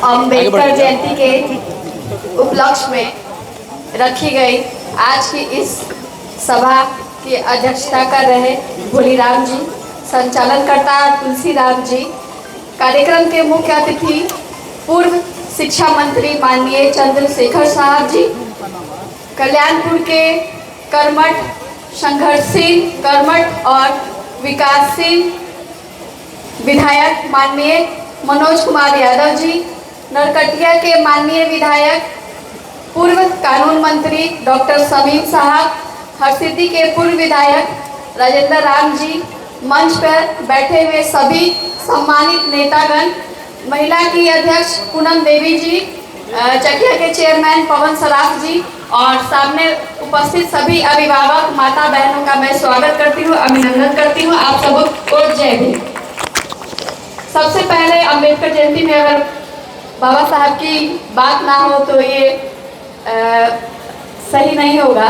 अम्बेडकर जयंती के उपलक्ष्य में रखी गई आज की इस सभा की अध्यक्षता कर रहे भोलीराम जी, संचालनकर्ता तुलसीराम जी, कार्यक्रम के मुख्य अतिथि पूर्व शिक्षा मंत्री माननीय चंद्रशेखर साहब जी, कल्याणपुर के कर्मठ, संघर्षशील, कर्मठ और विकासशील विधायक माननीय मनोज कुमार यादव जी, नरकटिया के माननीय विधायक पूर्व कानून मंत्री डॉक्टर समीम साहब, हरसिद्धि के पूर्व विधायक राजेंद्र राम जी, मंच पर बैठे हुए सभी सम्मानित नेतागण, महिला की अध्यक्ष पूनम देवी जी, चकिया के चेयरमैन पवन सराफ जी और सामने उपस्थित सभी अभिभावक माता बहनों का मैं स्वागत करती हूँ, अभिनंदन करती हूँ। आप सबको जय हिंद। सबसे पहले अम्बेडकर जयंती में अगर बाबा साहब की बात ना हो तो ये सही नहीं होगा।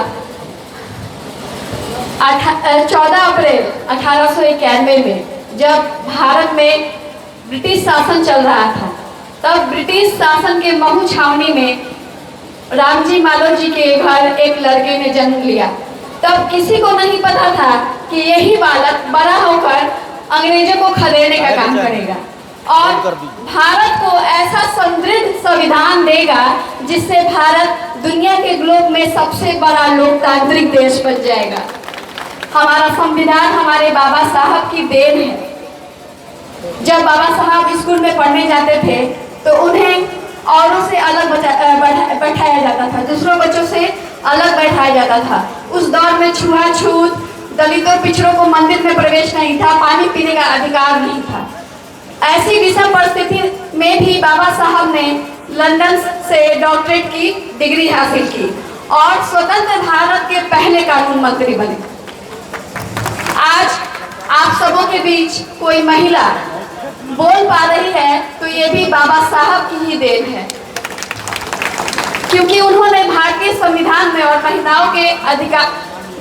14 अप्रैल 1891 में जब भारत में ब्रिटिश शासन चल रहा था, तब ब्रिटिश शासन के महू छावनी में रामजी मालो जी के घर एक लड़के ने जन्म लिया। तब किसी को नहीं पता था कि यही बालक बड़ा होकर अंग्रेजों को खदेड़ने का काम करेगा और भारत को ऐसा समृद्ध संविधान देगा जिससे भारत दुनिया के ग्लोब में सबसे बड़ा लोकतांत्रिक देश बन जाएगा। हमारा संविधान हमारे बाबा साहब की देन है। जब बाबा साहब स्कूल में पढ़ने जाते थे तो उन्हें औरों से अलग बैठाया जाता था, दूसरों बच्चों से अलग बैठाया जाता था। उस दौर में छुआछूत, दलितों पिछड़ों को मंदिर में प्रवेश नहीं था, पानी पीने का अधिकार नहीं था। ऐसी विषम परिस्थिति में भी बाबा साहब ने लंदन से डॉक्टरेट की डिग्री हासिल की और स्वतंत्र भारत के पहले कानून मंत्री बने। आज आप सबों के बीच कोई महिला बोल पा रही है तो ये भी बाबा साहब की ही देन है, क्योंकि उन्होंने भारतीय संविधान में और महिलाओं के अधिकार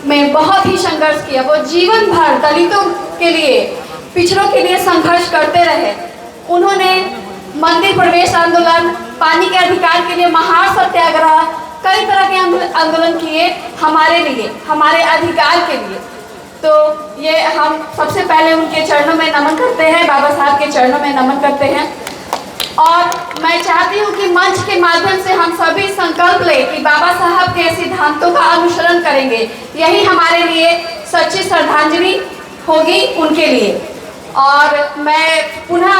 में बहुत ही संघर्ष किया। वो जीवन भर दलितों के लिए, पिछड़ों के लिए संघर्ष करते रहे। उन्होंने मंदिर प्रवेश आंदोलन, पानी के अधिकार के लिए महार सत्याग्रह, कई तरह के आंदोलन किए हमारे लिए, हमारे अधिकार के लिए। तो ये हम सबसे पहले उनके चरणों में नमन करते हैं, बाबा साहब के चरणों में नमन करते हैं। और मैं चाहती हूँ कि मंच के माध्यम से हम सभी संकल्प लें कि बाबा साहब के सिद्धांतों का अनुसरण करेंगे। यही हमारे लिए सच्ची श्रद्धांजलि होगी उनके लिए। और मैं पुनः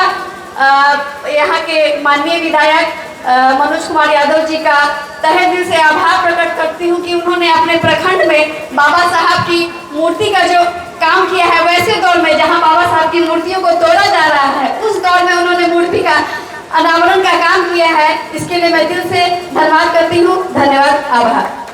यहाँ के माननीय विधायक मनोज कुमार यादव जी का तहे दिल से आभार प्रकट करती हूँ कि उन्होंने अपने प्रखंड में बाबा साहब की मूर्ति का जो काम किया है, वैसे दौर में जहाँ बाबा साहब की मूर्तियों को तोड़ा जा रहा है, उस दौर में उन्होंने मूर्ति का अनावरण का काम किया है। इसके लिए मैं दिल से धन्यवाद करती हूँ। धन्यवाद, आभार।